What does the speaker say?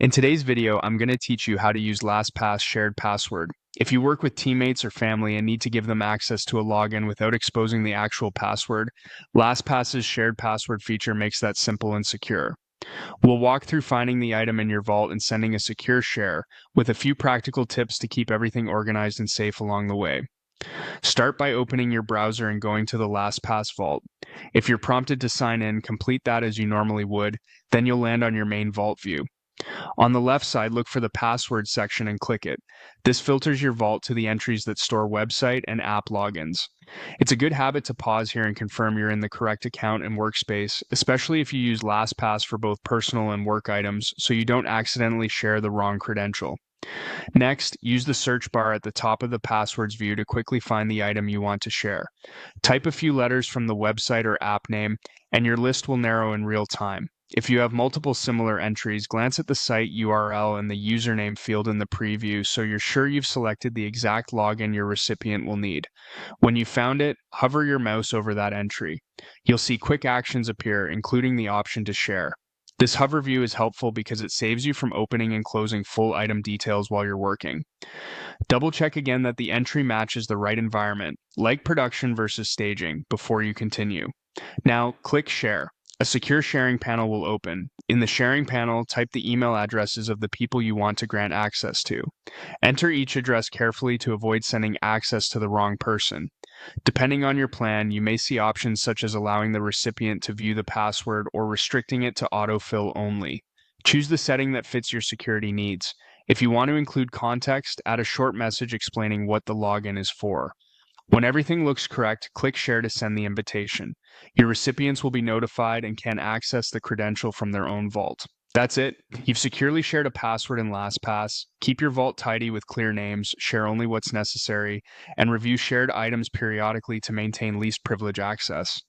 In today's video, I'm going to teach you how to use LastPass shared password. If you work with teammates or family and need to give them access to a login without exposing the actual password, LastPass's shared password feature makes that simple and secure. We'll walk through finding the item in your vault and sending a secure share, with a few practical tips to keep everything organized and safe along the way. Start by opening your browser and going to the LastPass vault. If you're prompted to sign in, complete that as you normally would, then you'll land on your main vault view. On the left side, look for the password section and click it. This filters your vault to the entries that store website and app logins. It's a good habit to pause here and confirm you're in the correct account and workspace, especially if you use LastPass for both personal and work items, so you don't accidentally share the wrong credential. Next, use the search bar at the top of the passwords view to quickly find the item you want to share. Type a few letters from the website or app name, and your list will narrow in real time. If you have multiple similar entries, glance at the site URL and the username field in the preview so you're sure you've selected the exact login your recipient will need. When you found it, hover your mouse over that entry. You'll see quick actions appear, including the option to share. This hover view is helpful because it saves you from opening and closing full item details while you're working. Double check again that the entry matches the right environment, like production versus staging, before you continue. Now, click Share. A secure sharing panel will open. In the sharing panel, type the email addresses of the people you want to grant access to. Enter each address carefully to avoid sending access to the wrong person. Depending on your plan, you may see options such as allowing the recipient to view the password or restricting it to autofill only. Choose the setting that fits your security needs. If you want to include context, add a short message explaining what the login is for. When everything looks correct, click Share to send the invitation. Your recipients will be notified and can access the credential from their own vault. That's it. You've securely shared a password in LastPass. Keep your vault tidy with clear names, share only what's necessary, and review shared items periodically to maintain least privilege access.